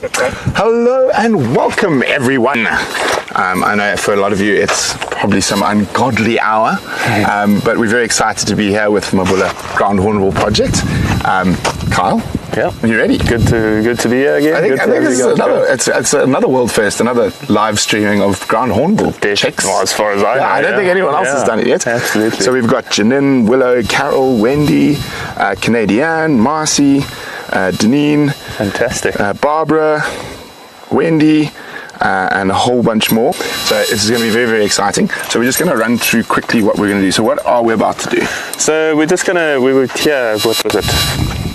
Hello and welcome everyone. I know for a lot of you it's probably some ungodly hour, but we're very excited to be here with Mabula Ground-Hornbill Project. Kyle? Yeah. Are you ready? Good to be here again. I think it's another world first, another live streaming of ground-hornbill chicks. Well, as far as I know. I don't think anyone else has done it yet. Absolutely. So we've got Janine, Willow, Carol, Wendy, Canadian, Marcy, Deneen. Fantastic. Barbara, Wendy, and a whole bunch more. So this is going to be very, very exciting. So we're just going to run through quickly what we're going to do. So what are we about to do? So we were here, what was it,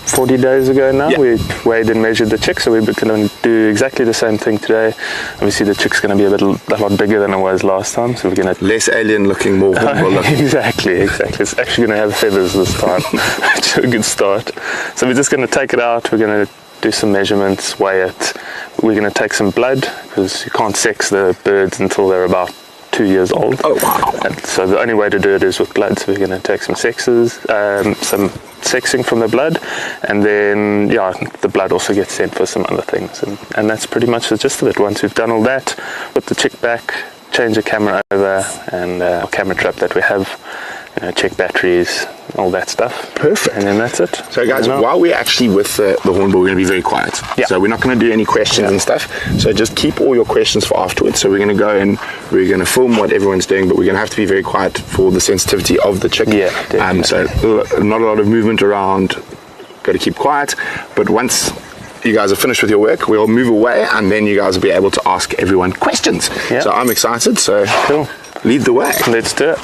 40 days ago now? Yeah. We weighed and measured the chick, so we're going to do exactly the same thing today. Obviously the chick's going to be a lot bigger than it was last time, so we're going to... Less alien looking, more hornbill looking. Exactly. It's actually going to have feathers this time, which is a good start. So we're just going to take it out, we're going to do some measurements, weigh it. We're going to take some blood, because you can't sex the birds until they're about 2 years old. Oh wow. And so the only way to do it is with blood, so we're going to take some some sexing from the blood, and then the blood also gets sent for some other things, and that's pretty much the gist of it. Once we've done all that, put the chick back, change the camera over, and our camera trap that we have, check batteries, all that stuff. Perfect. And then that's it. So guys, while we're actually with the hornbill, we're going to be very quiet. Yeah. So we're not going to do any questions and stuff. So just keep all your questions for afterwards. So we're going to go and we're going to film what everyone's doing, but we're going to have to be very quiet for the sensitivity of the chick. Yeah, definitely. So not a lot of movement around. Got to keep quiet. But once you guys are finished with your work, we'll move away, and then you guys will be able to ask everyone questions. Yeah. So I'm excited. So cool. Lead the way. Let's do it.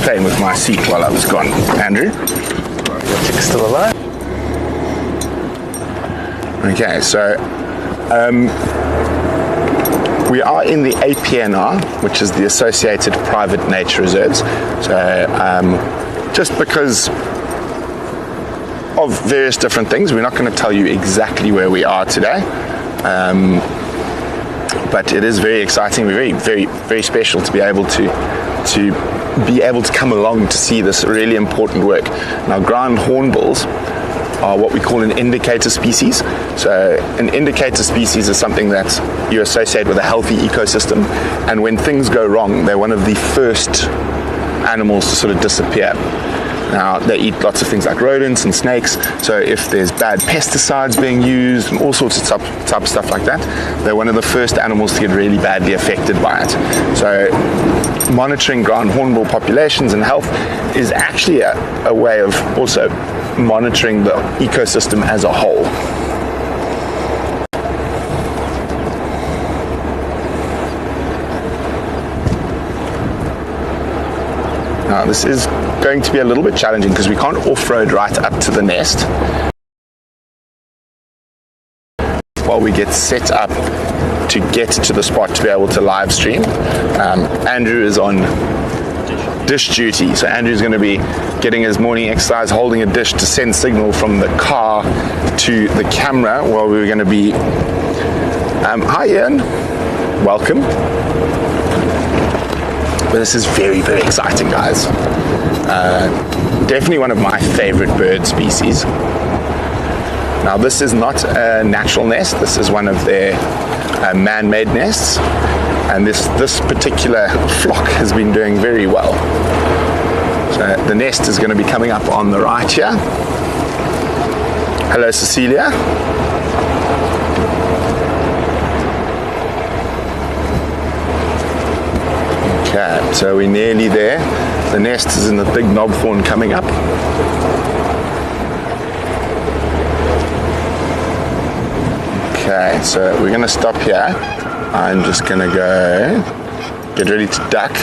Playing with my seat while I was gone. Andrew? The chick's still alive. Okay, so we are in the APNR, which is the Associated Private Nature Reserves. So just because of various different things, we're not going to tell you exactly where we are today. But it is very exciting, very, very, very special to be able to come along to see this really important work. Now, ground hornbills are what we call an indicator species. So an indicator species is something that you associate with a healthy ecosystem, and when things go wrong, they're one of the first animals to sort of disappear. Now, they eat lots of things like rodents and snakes, so if there's bad pesticides being used and all sorts of type of stuff like that, they're one of the first animals to get really badly affected by it. So monitoring ground hornbill populations and health is actually a way of also monitoring the ecosystem as a whole. Now, this is going to be a little bit challenging because we can't off-road right up to the nest while we get set up to get to the spot to be able to live stream. Andrew is on dish duty, so Andrew's going to be getting his morning exercise, holding a dish to send signal from the car to the camera while we're going to be... hi Ian, welcome. But this is very, very exciting, guys. Definitely one of my favorite bird species. Now, this is not a natural nest. This is one of their man-made nests. And this particular flock has been doing very well. So the nest is going to be coming up on the right here. Hello, Cecilia. Okay, so we're nearly there. The nest is in the big knobthorn coming up. Okay, so we're going to stop here. I'm just going to go get ready to duck.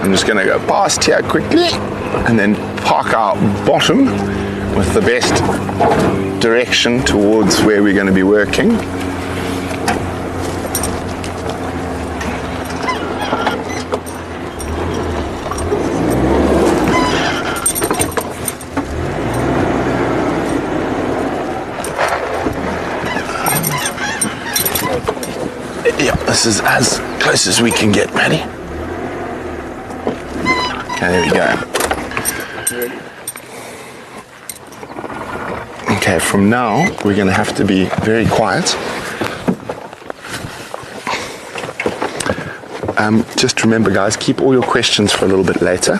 I'm just going to go past here quickly and then park our bottom with the best direction towards where we're going to be working. This is as close as we can get, Maddie. Okay, there we go. Okay, from now, we're going to have to be very quiet. Just remember, guys, keep all your questions for a little bit later.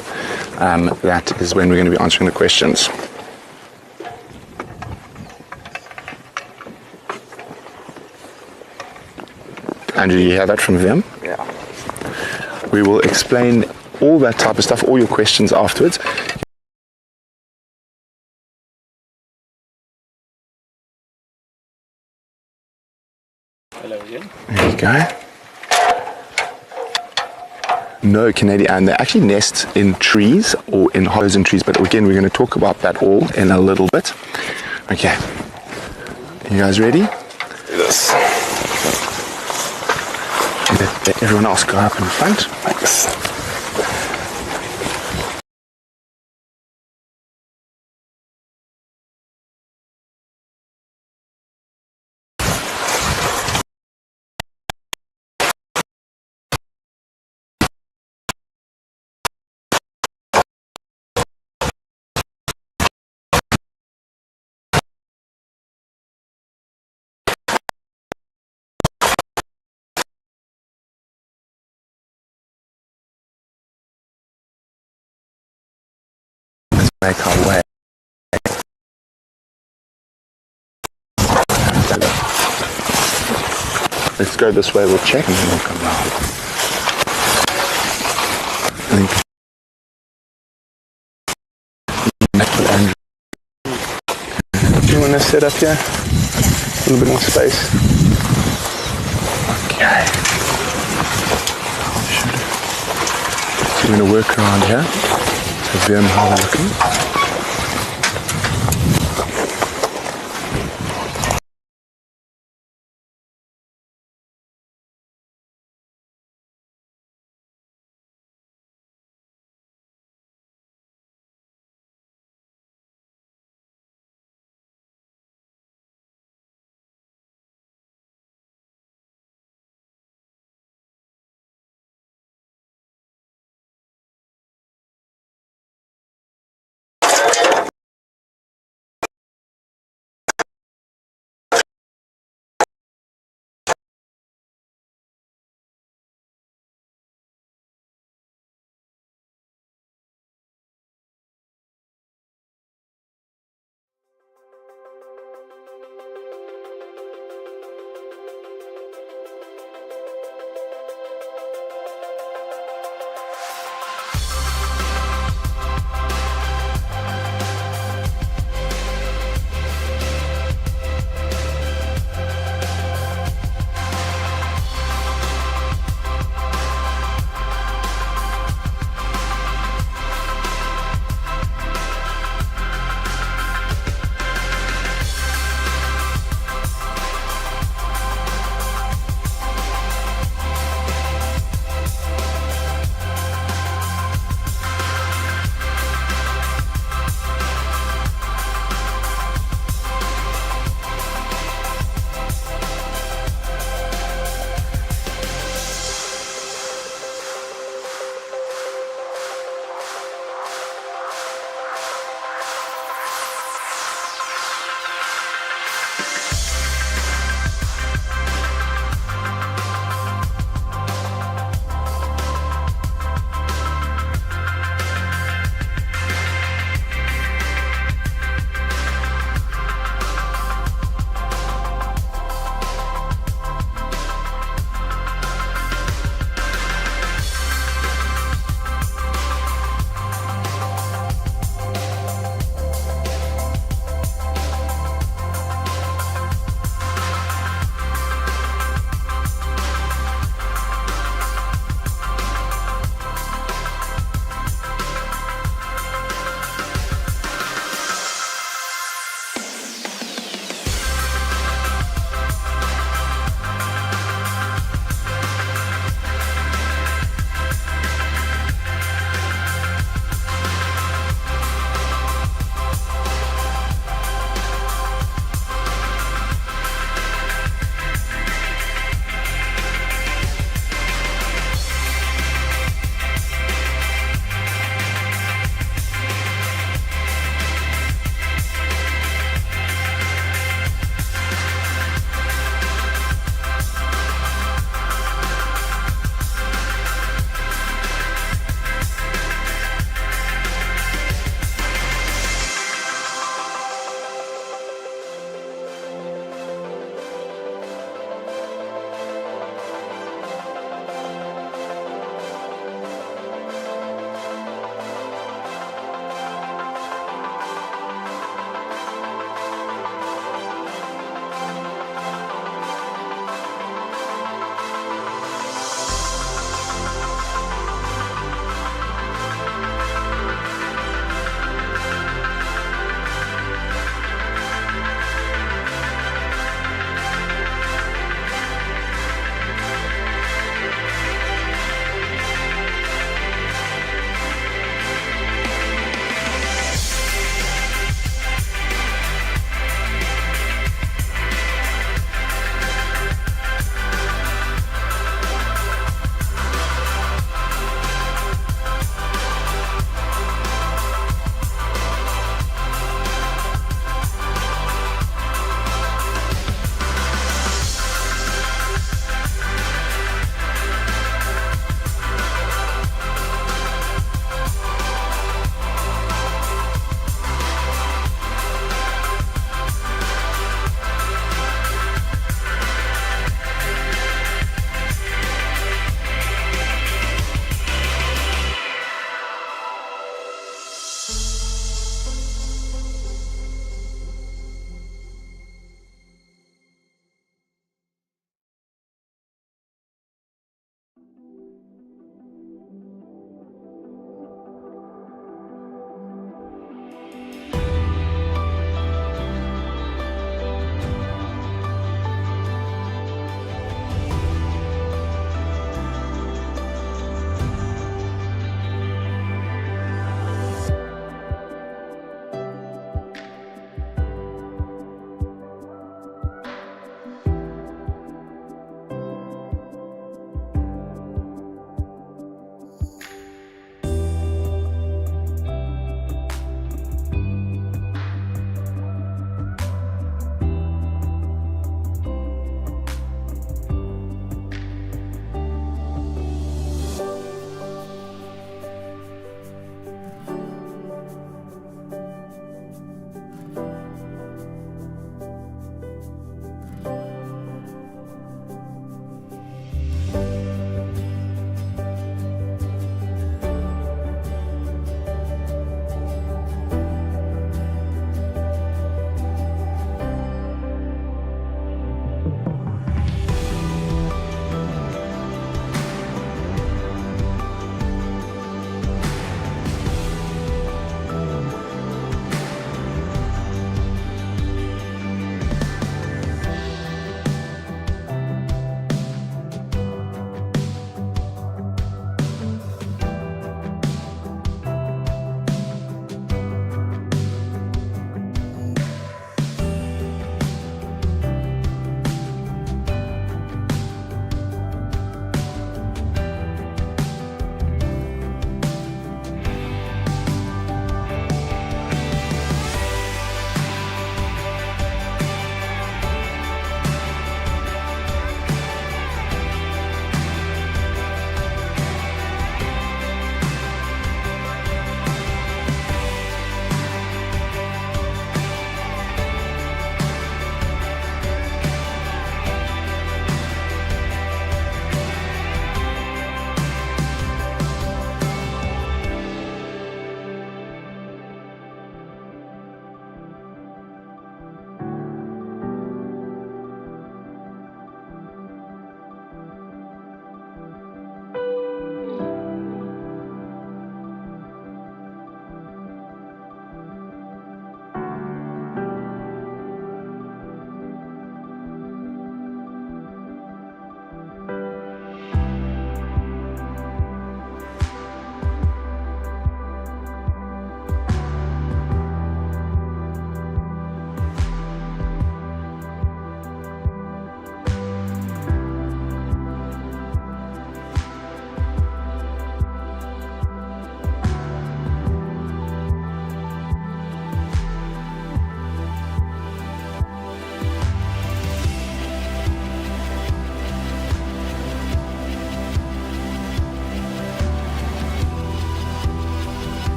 That is when we're going to be answering the questions. Andrew, you hear that from them? Yeah. We will explain all that type of stuff, all your questions afterwards. Hello again. There you go. No Canadian, and they actually nest in trees or in hollows in trees, but again, we're going to talk about that all in a little bit. Okay. You guys ready? Do this. Let everyone else go up in front. Thanks. Make our way. Let's go this way, we'll check and then we'll come down. Do you want to sit up here? A little bit more space. Okay. So we're going to work around here. So them how they're looking.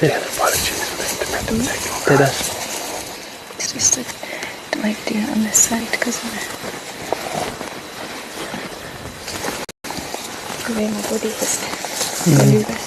Yeah. Apologies for the intermittent signal. Did I? It's just that it might do it on this side because of the way my body has maneuvered.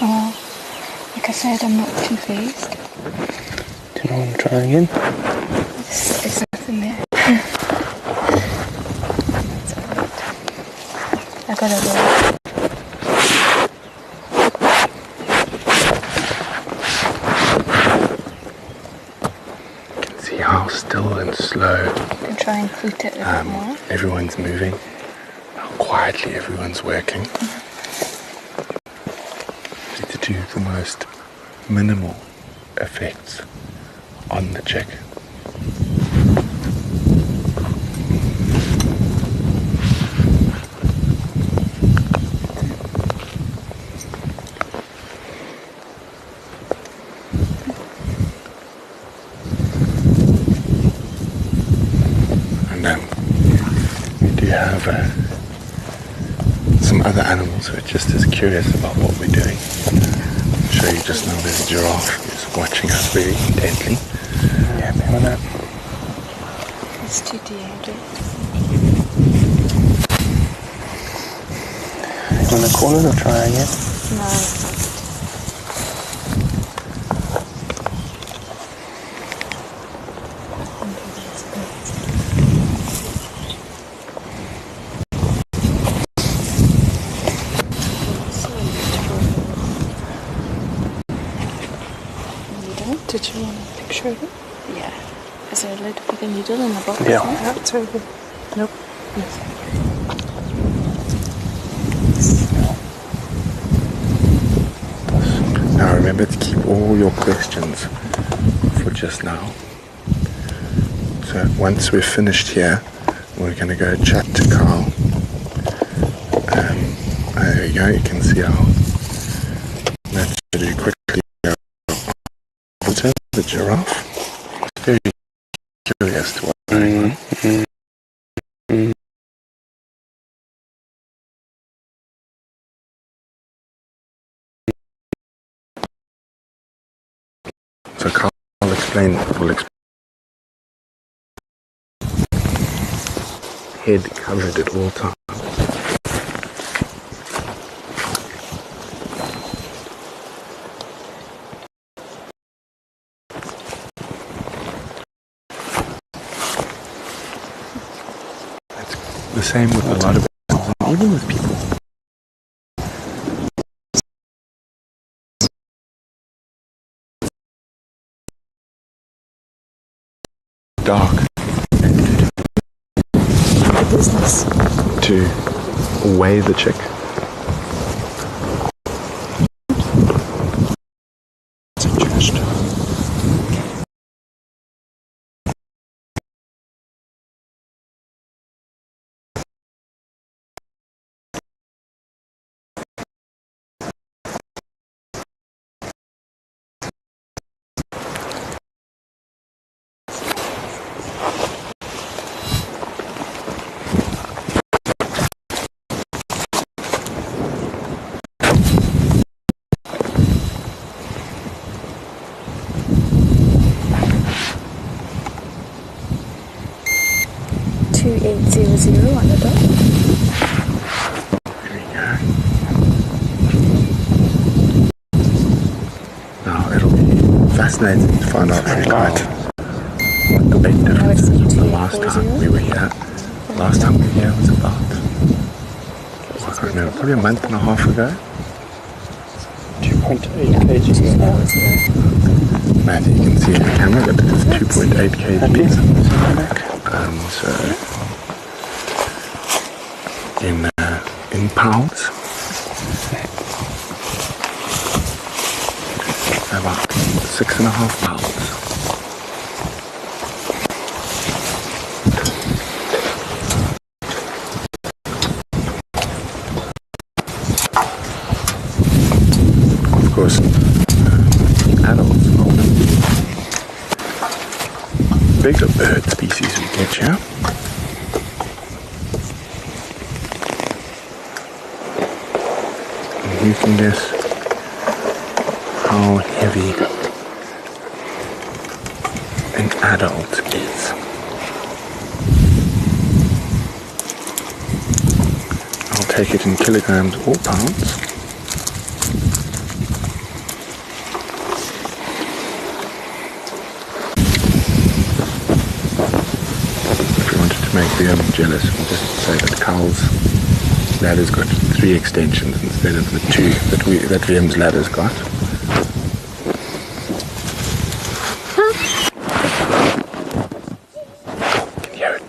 Oh, like I said, I'm not too phased. Do you want to try again? There's nothing there. That's alright. I gotta go. You can see how still and slow I can try and flute it a bit more. everyone's moving, how quietly everyone's working. To do the most minimal effects on the chick. And we do have some other animals who are just as curious about what we're doing. I'll show you just now. There's a giraffe who's watching us very intently. Yeah, maybe on that. It's too dehydrated. You want to call it or try again? No, Did you want a picture of it? yeah. Is there a lid for the needle in the box? Yeah. That's over. Nope. Yes. Now remember to keep all your questions for just now. So once we're finished here, we're going to go chat to Carl. There you go, you can see how that's really quickly over the giraffe. It's very curious to what's going on. So Carl will explain head covered at all times. It's the same with a lot of animals, and even with people. Dark The business. to weigh the chick. Suggestion. On the dot. There we go. Now it'll be fascinating to find out from quite what the weight difference is from the last time we were here. Last time we were here was about, I can't remember, probably a month and a half ago. 2.8 kg. Matthew, you can see in the camera that it is 2.8 kg. So in pounds, about 6.5 pounds. Of course, adults are the bigger bird species we get here. And you can guess how heavy an adult is. I'll take it in kilograms or pounds. Make VM jealous, we'll just say that Carl's ladder's got 3 extensions instead of the 2 that VM's ladder's got. Can you hear it?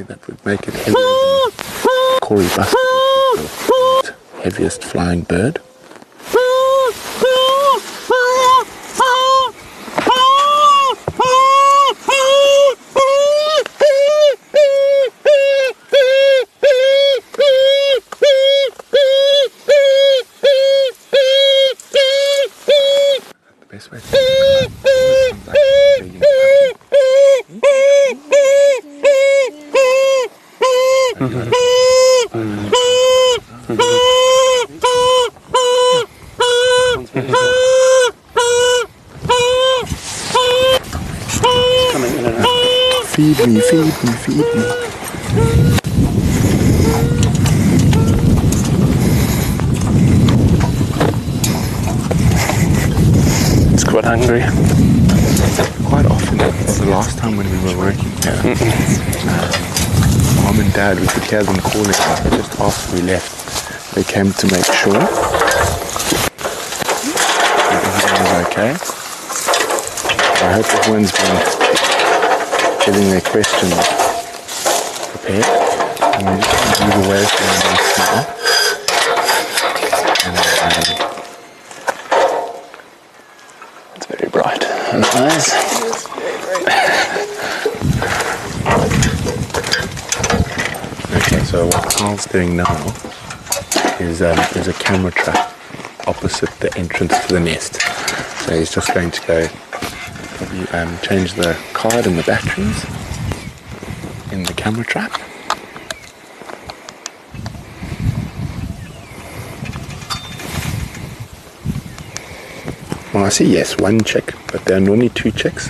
That would make it heavier than Corey Buster, the heaviest flying bird. The best way to describe it sounds like a begging Feed me, feed me, feed me. It's quite hungry. Quite often, the last time when we were working here, Mom and Dad, we could hear them calling us just after we left. They came to make sure that everything was okay. I hope everyone's been getting their questions prepared. And we're just going to move away from the next now. It's very bright and nice. Okay, so what Carl's doing now is there's a camera trap opposite the entrance to the nest. So he's just going to go change the card and the batteries in the camera trap. Well, I see yes, 1 chick, but there are only 2 chicks.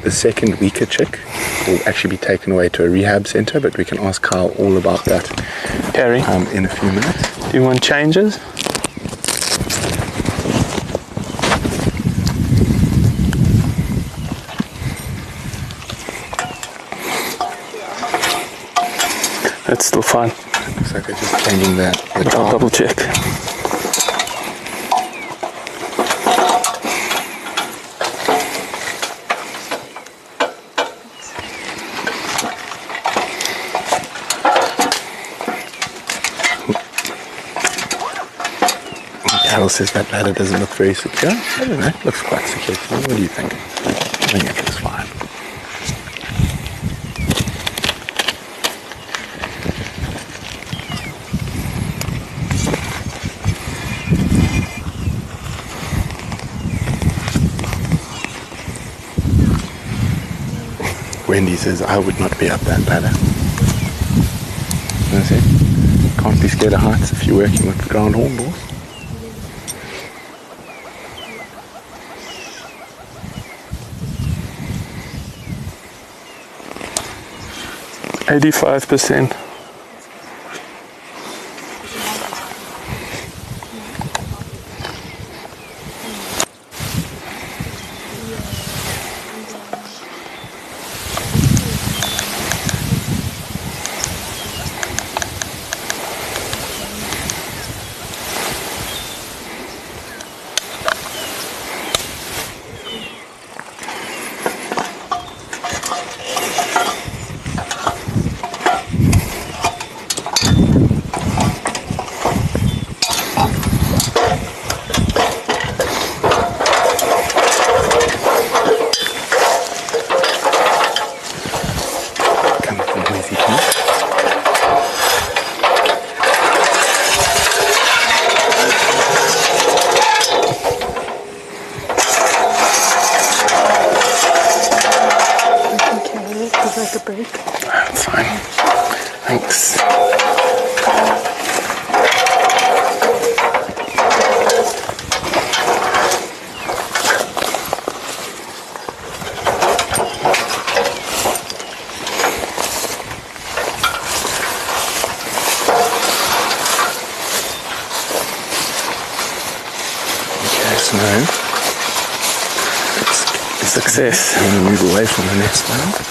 The second weaker chick will actually be taken away to a rehab center, but we can ask Carl all about that Harry, in a few minutes. do you want changes? That's still fine. Looks like they're just changing the But I'll double check. Carol says that ladder doesn't look very secure. I don't know, it looks quite secure to me. What do you think? I think it looks fine. Wendy says, I would not be up that ladder. You know what I say? Can't be scared of heights if you're working with ground hornbills. Thanks. No. It's a success. I'm going to move away from the nest now.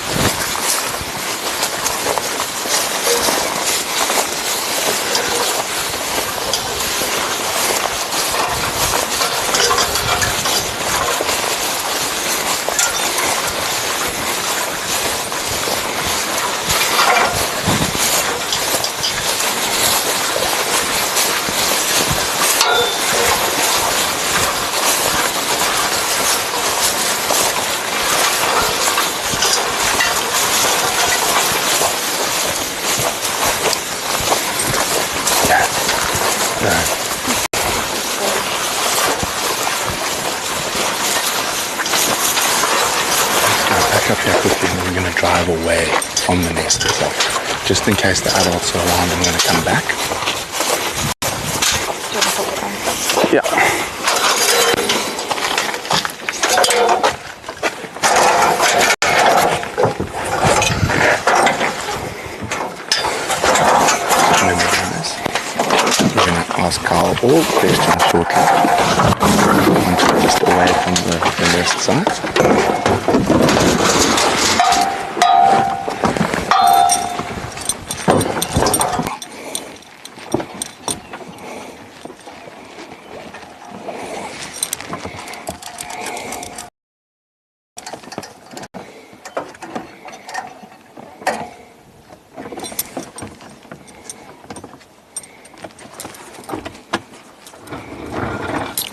Up here quickly and we're going to drive away from the nest itself. Just in case the adults are around, I'm going to come back. Yeah. We're going to ask Carl all the questions shortly. Once we're just away from the nest site.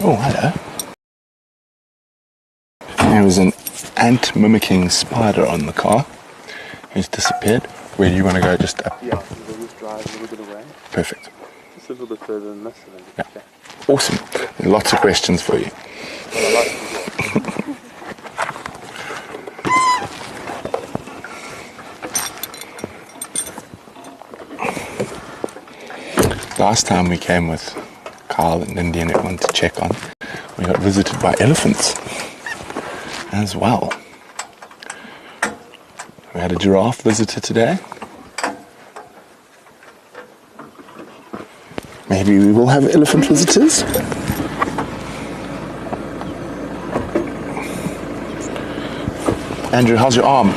Oh, hello. There was an ant mimicking spider on the car who's disappeared. Where do you want to go? Just up? Yeah, we'll just drive a little bit away. Perfect. Just a little bit further than this. And then Yeah. Awesome. Lots of questions for you. Last time we came with Carl and Indy and everyone to check on, we got visited by elephants as well. We had a giraffe visitor today. Maybe we will have elephant visitors. Andrew, how's your arm?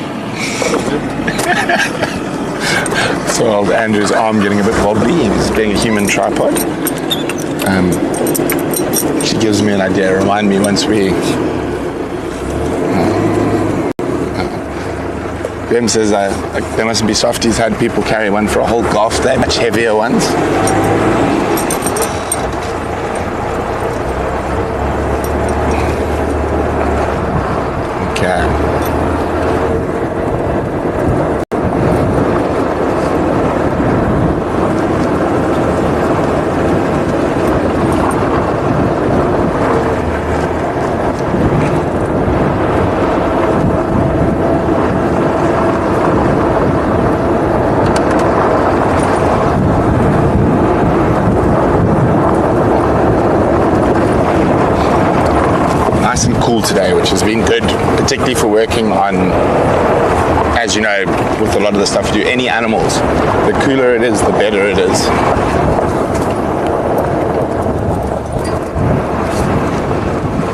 So old Andrew's arm getting a bit wobbly. He's being a human tripod. She gives me an idea. Remind me once we... Graham says there mustn't be softies had people carry one for a whole golf day, much heavier ones. Okay. Nice and cool today, which has been good, particularly for working on, as you know, with a lot of the stuff you do, any animals. The cooler it is, the better it is.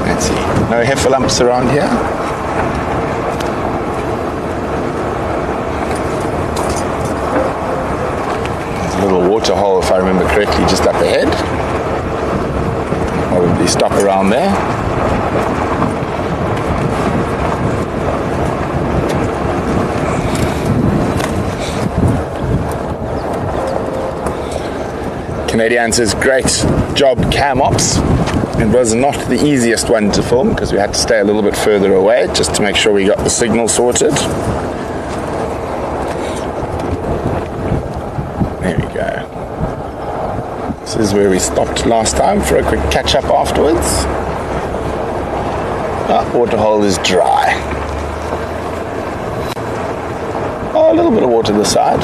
Let's see, no heffalumps around here. There's a little water hole, if I remember correctly, just up ahead. Probably stop around there. Canadian says, great job, cam ops. It was not the easiest one to film because we had to stay a little bit further away just to make sure we got the signal sorted. There we go. This is where we stopped last time for a quick catch up afterwards. Waterhole is dry. Oh, a little bit of water to the side.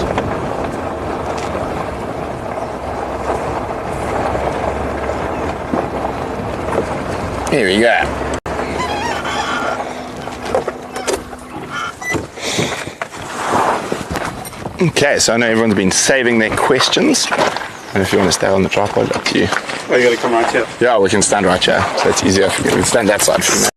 Here we go. Okay, so I know everyone's been saving their questions. And if you want to stay on the tripod, up to you. Oh, you gotta come right here. Yeah, we can stand right here, so it's easier for you. We can stand that side for you.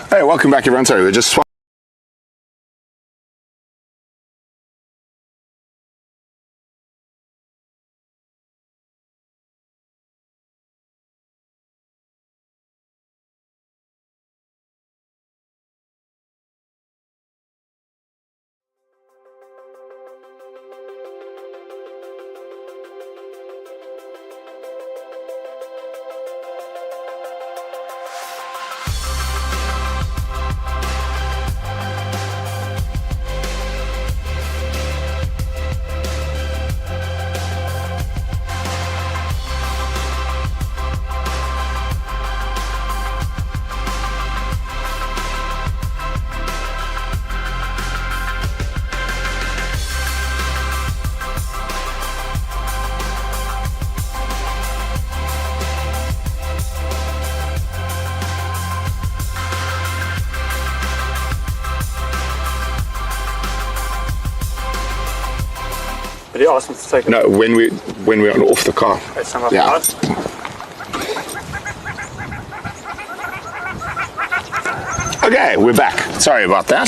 Hey, welcome back everyone. Sorry, we're just Did you ask me to take it? no when we're off the car. It's some of Yeah. us. Okay, we're back. Sorry about that.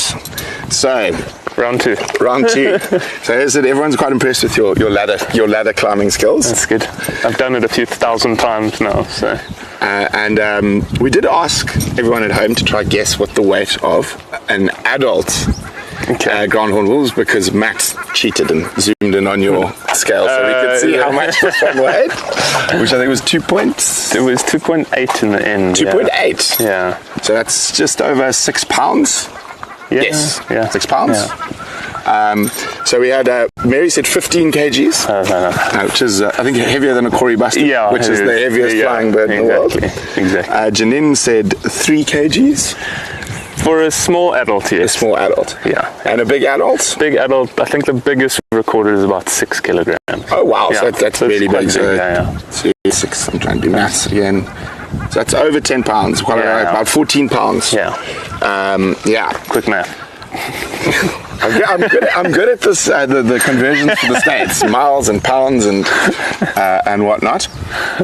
So Round two. round two. So is it? Everyone's quite impressed with your ladder climbing skills. That's good. I've done it a few thousand times now, so. And we did ask everyone at home to try guess what the weight of an adult ground-hornbill was, because Matt cheated and zoomed in on your scale so we could see how much this one weighed, which I think was 2 points. It was 2.8 in the end. 2.8. Yeah. So that's just over 6 pounds. Yeah. Yes. Yeah. 6 pounds. Yeah. So we had Mary said 15 kgs, which is I think heavier than a Cory Buster, which is the heaviest flying bird in the world. Exactly. Janine said 3 kgs. For a small adult, yes. A small adult. Yeah. And a big adult? Big adult, I think the biggest recorded is about 6 kilograms. Oh wow, Yeah. so that's So it's really quite big. big, yeah. So 6, I'm trying to do maths again. So that's over 10 pounds, about 14 pounds. Yeah. Yeah. Quick math. I'm good at this, the conversions for the states, miles and pounds and whatnot.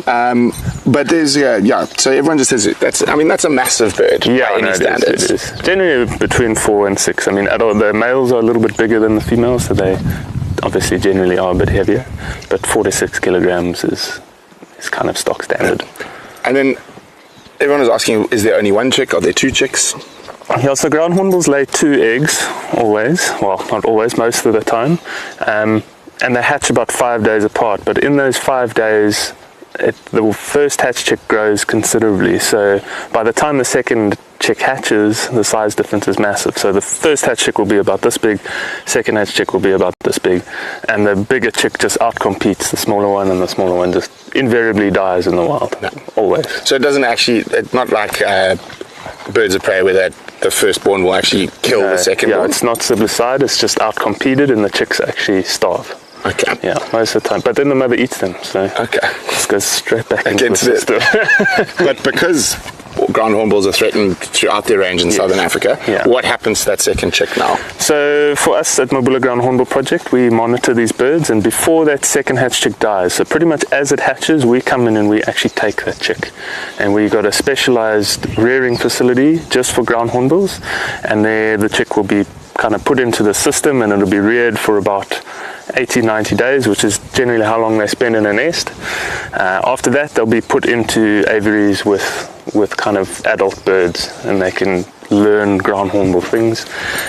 But there's so everyone just says that's a massive bird by any standards. It is. Generally between 4 and 6. I mean, the males are a little bit bigger than the females, so they obviously generally are a bit heavier. But 4 to 6 kilograms is kind of stock standard. And then everyone was asking, is there only one chick? Are there 2 chicks? Yeah, so ground hornbills lay 2 eggs always. Well, not always, most of the time. And they hatch about 5 days apart. But in those 5 days, the first hatch chick grows considerably. So by the time the second chick hatches, the size difference is massive. So the first hatch chick will be about this big, second hatch chick will be about this big, and the bigger chick just outcompetes the smaller one, and the smaller one just invariably dies in the wild. No. Always. So it doesn't actually, it's not like birds of prey where the firstborn will actually kill the second one? Yeah, it's not siblicide, it's just outcompeted and the chicks actually starve. Okay. Yeah, most of the time. But then the mother eats them, so just goes straight back into the system. But because ground hornbills are threatened throughout their range in southern Africa, what happens to that second chick now? So for us at Mabula Ground-Hornbill Project, we monitor these birds, and before that second hatch chick dies, so pretty much as it hatches, we come in and we actually take that chick. And we got a specialized rearing facility just for ground hornbills, and there the chick will be kind of put into the system, and it'll be reared for about 80-90 days, which is generally how long they spend in a nest. After that, they'll be put into aviaries with kind of adult birds, and they can learn ground hornbill things.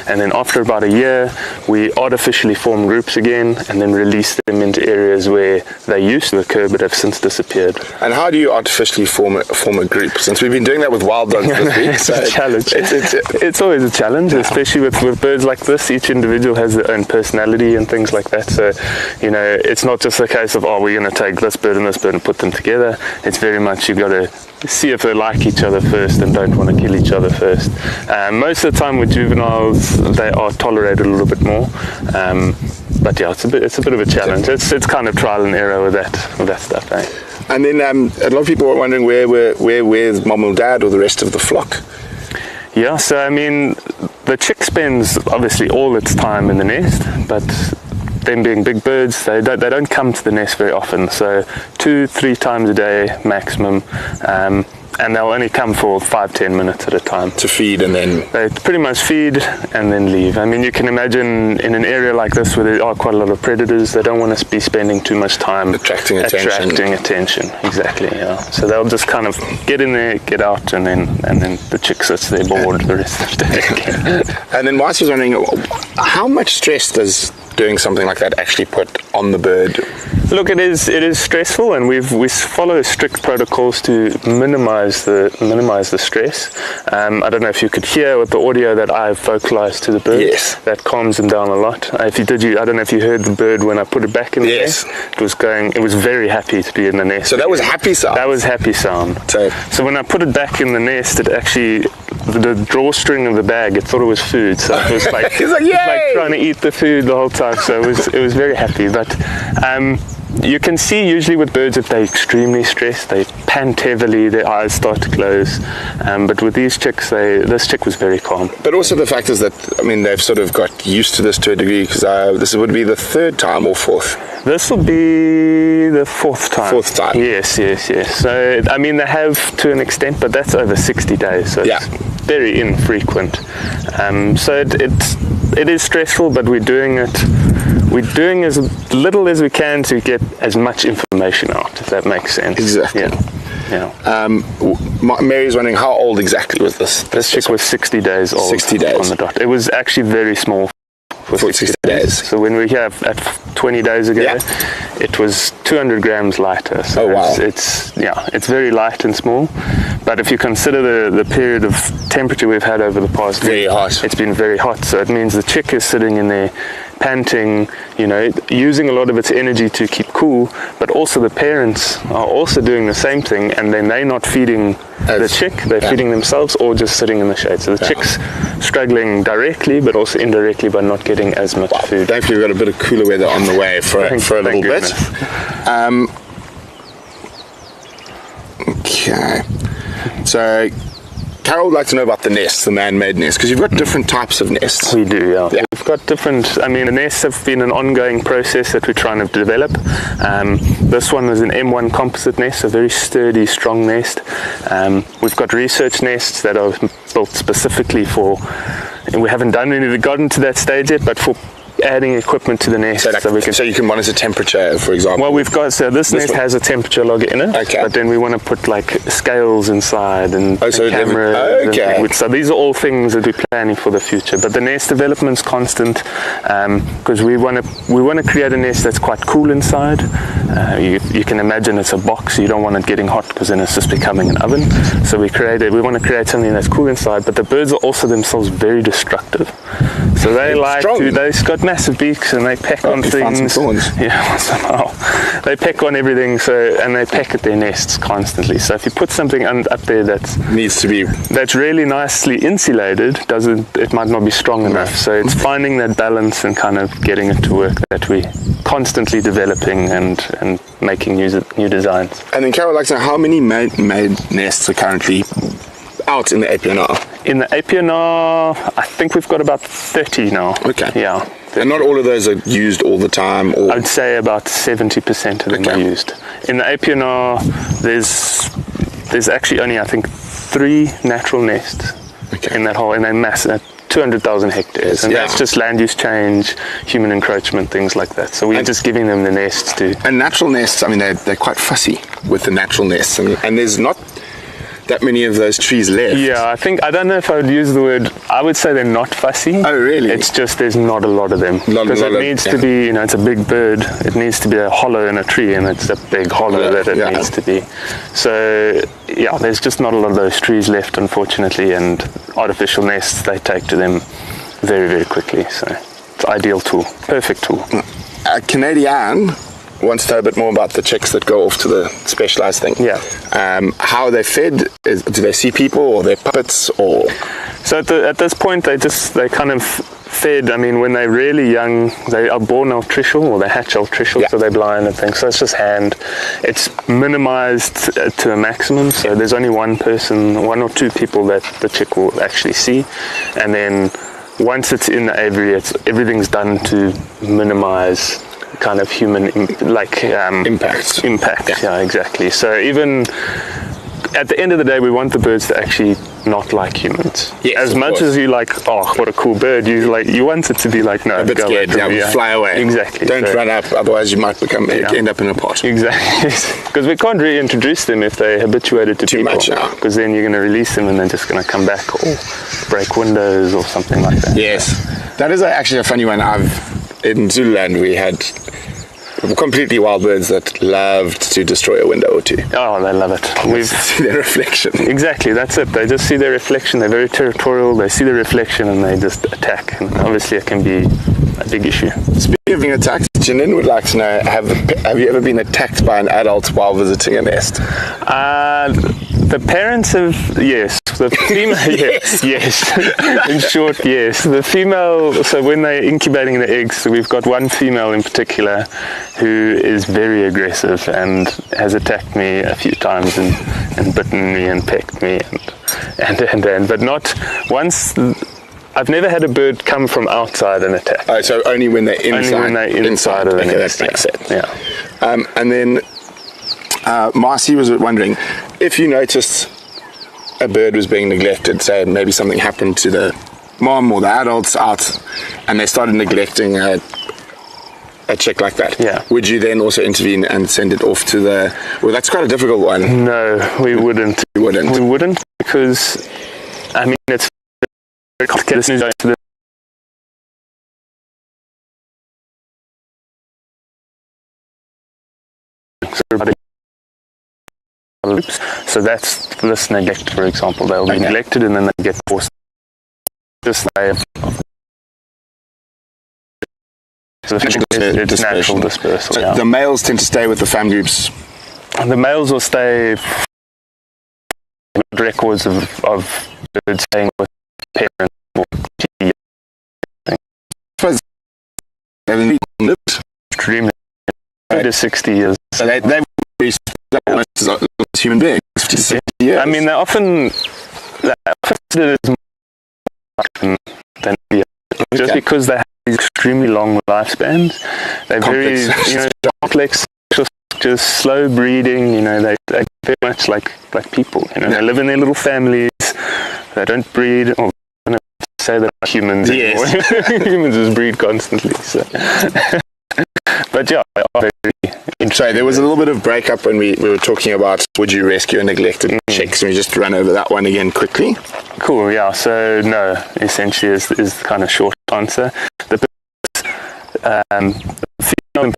And then after about a year, we artificially form groups again and then release them into areas where they used to occur but have since disappeared. And how do you artificially form a group? Since we've been doing that with wild dogs this week, it's a challenge. It's always a challenge, especially with birds like this. Each individual has their own personality and things like that. So, it's not just a case of, we're going to take this bird and put them together. It's very much you've got to see if they like each other first and don't want to kill each other first. Most of the time with juveniles, they are tolerated a little bit more. But yeah, it's a bit of a challenge. It's kind of trial and error with that stuff. Eh? And then a lot of people are wondering where's mom and dad or the rest of the flock? Yeah, so I mean, the chick spends obviously all its time in the nest, but them being big birds, they don't come to the nest very often. So 2-3 times a day maximum. And they'll only come for 5-10 minutes at a time. To feed and then? They pretty much feed and then leave. I mean, you can imagine in an area like this where there are quite a lot of predators, they don't want to be spending too much time attracting attention. Exactly, yeah. So they'll just kind of get in there, get out, and then the chick sits there bored the rest of the day. And then whilst I was wondering, how much stress does doing something like that actually put on the bird? Look, it is stressful, and we follow strict protocols to minimize the stress. I don't know if you could hear with the audio that I've vocalized to the bird. Yes. That calms them down a lot. I don't know if you heard the bird when I put it back in the nest. It was very happy to be in the nest. So that was happy sound? That was happy sound. So when I put it back in the nest, it actually, the drawstring of the bag, it thought it was food. So it was like, like trying to eat the food the whole time. So it was very happy. But you can see usually with birds, if they're extremely stressed, they pant heavily, their eyes start to close. But with these chicks, this chick was very calm. But also the fact is that, I mean, they've sort of got used to this to a degree, because this would be the 3rd time or 4th? This will be the 4th time. 4th time. Yes. So, I mean, they have to an extent, but that's over 60 days. So it's very infrequent. So it is stressful, but we're doing as little as we can to get as much information out, if that makes sense. Exactly. Yeah. Mary's wondering, how old exactly was this? This chick was 60 days old. 60 days. On the dot. It was actually very small for 60 days. So when we have at 20 days ago, it was 200 grams lighter. So it's very light and small. But if you consider the period of temperature we've had over the past week, it's been very hot. So it means the chick is sitting in there panting, using a lot of its energy to keep cool, but also the parents are also doing the same thing, and then they're not feeding the chick, they're feeding themselves or just sitting in the shade. So the chick's struggling directly, but also indirectly by not getting as much food. Thankfully we've got a bit of cooler weather on the way for a little bit. Okay. Okay. So, Carol would like to know about the nests, the man-made nests, because you've got different types of nests. We do, yeah. We've got different, I mean, the nests have been an ongoing process that we're trying to develop. This one was an M1 composite nest, a very sturdy, strong nest. We've got research nests that are built specifically for, and we haven't gotten to that stage yet, but for adding equipment to the nest. So you can monitor temperature, for example. Well, we've got, so this nest has a temperature logger in it, okay. But then we want to put like scales inside and, so and cameras. okay. So these are all things that we're planning for the future. But the nest development's constant because we want to create a nest that's quite cool inside. You can imagine it's a box, so you don't want it getting hot because then it's just becoming an oven. So we want to create something that's cool inside, but the birds are also themselves very destructive. So they've got massive beaks and they peck on things. Yeah, somehow. They peck on everything, and they peck at their nests constantly. So if you put something up there that's really nicely insulated, it might not be strong enough. So it's finding that balance and kind of getting it to work that we constantly developing and making new designs. And then Carol likes to know how many made nests are currently out in the APNR? In the APNR, I think we've got about 30 now. Okay. Yeah. 30. And not all of those are used all the time? Or? I'd say about 70% of them are used. In the APNR, there's actually only, I think, 3 natural nests in that whole, in a mass, 200,000 hectares, and that's just land use change, human encroachment, things like that. So we're just giving them the nests to... And natural nests, I mean, they're quite fussy with the natural nests, and there's not that many of those trees left. Yeah, I don't know if I would use the word, I would say they're not fussy. Oh, really? It's just there's not a lot of them. Because it needs to be, it's a big bird, it needs to be a hollow in a tree, and it's a big hollow that it needs to be. So, yeah, there's just not a lot of those trees left, unfortunately, and artificial nests, they take to them very, very quickly. So it's an ideal tool, perfect tool. Canadian wants to know a bit more about the chicks that go off to the specialised thing. Yeah. How are they fed? Do they see people, or they're puppets, or? So at this point, they kind of fed. I mean, when they're really young, they are born altricial, or they hatch altricial, so they're blind and things. So it's just hand. It's minimised to a maximum. So there's only one or two people that the chick will actually see, and then once it's in the aviary, everything's done to minimise kind of human impact. Yeah, exactly. So even at the end of the day, we want the birds to actually not like humans. Yes, as much as you like, oh, what a cool bird, you want it to be like, no, a bit scared, fly away. Exactly. Don't run up, otherwise you might end up in a pot. Exactly. Because we can't reintroduce them if they're habituated to too people. Much now. Because then you're going to release them and they're just going to come back or break windows or something like that. Yes. That is actually a funny one. In Zululand, we had completely wild birds that loved to destroy a window or two. Oh, they love it. We've seen their reflection. Exactly, that's it. They just see their reflection. They're very territorial. They see the reflection and they just attack. And obviously, it can be a big issue. Speaking of being attacked, Janine would like to know: have you ever been attacked by an adult while visiting a nest? The parents have, yes. The female, yes. In short, yes. The female, so when they're incubating the eggs, so we've got one female in particular who is very aggressive and has attacked me a few times and bitten me and pecked me and but not once. I've never had a bird come from outside and attack. Oh, so only when they're inside. Only when they're inside of the nest. That makes sense. Yeah. And then Marcy was wondering if you noticed a bird was being neglected, say maybe something happened to the mom or the adults out and they started neglecting a chick like that. Yeah. Would you then also intervene and send it off to the... Well, that's quite a difficult one. No, we wouldn't. We wouldn't because, I mean, it's very complicated. So that's this neglect, for example. They'll be neglected and then they get forced. Just it's natural dispersal. So the males tend to stay with the family groups. And the males will stay. Records of birds staying with parents. Extremely. 30 to 60 years. So they've almost as human beings. 50 to 60 years. I mean, they're often considered as more than just because they have these extremely long lifespans. They're very, complex, just slow breeding. They're very much like people. They live in their little families. They don't breed, or I don't say that humans anymore. Humans just breed constantly. So. But yeah, they are very interesting. So there was a little bit of breakup when we were talking about would you rescue a neglected chicks, and we just ran over that one again quickly. Cool, yeah. So no, essentially is the kind of short answer. The female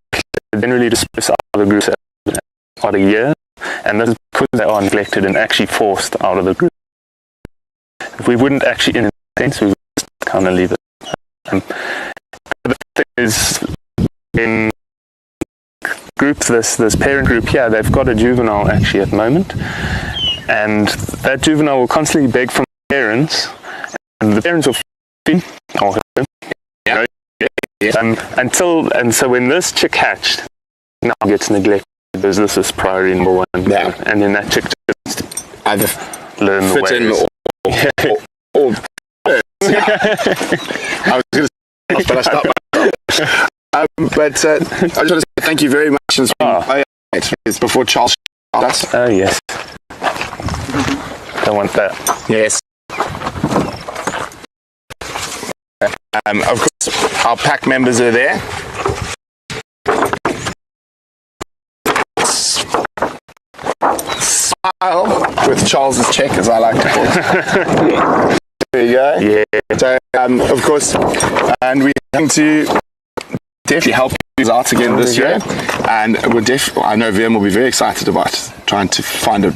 generally disperse out of the groups about a year, and that's because they are neglected and actually forced out of the group. If we wouldn't actually, in a sense, we would just kind of leave it. The thing is, in groups, this parent group here, they've got a juvenile actually at the moment, and that juvenile will constantly beg from the parents, and the parents will feed or her, and so when this chick hatched, now gets neglected because this is priority number one, and then that chick just either learn the ways. Or I was going to say, but I stopped myself. But I just want to say thank you very much. It's before Charles shot us. Oh, yes. Don't want that. Yes. Of course, our pack members are there. Smile with Charles's check, as I like to call it. There you go. Yeah. So, of course, and we're going to definitely help you out again this year. And I know VM will be very excited about trying to find a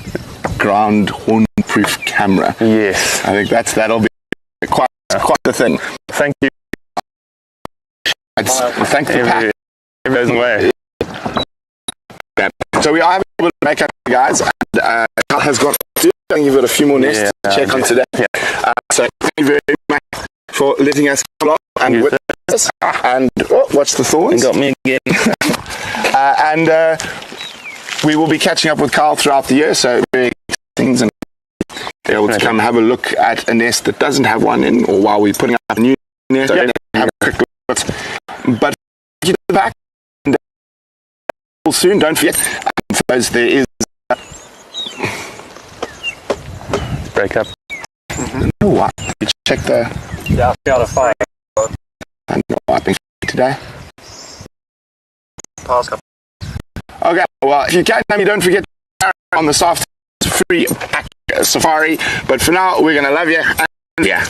ground-horn-proof camera. Yes. I think that'll be quite the thing. Thank you. Thank the pack. Every way. So we are having a little bit of makeup, guys. And Carl has got. I think you've got a few more nests to check on today. Yeah. So thank you very much for letting us come along and witness this. And watch the thorns. You got me again. And we will be catching up with Carl throughout the year. So very things and be able to come have a look at a nest that doesn't have one in, or while we're putting up a new nest, have a quick look. But you to the back. And soon, don't forget. For those, there is. Break up. What? You check the. Yeah, I've got a fire. I'm not wiping today. Pass up. Okay, well, if you can, don't forget to on the soft free pack safari. But for now, we're going to love you. And yeah.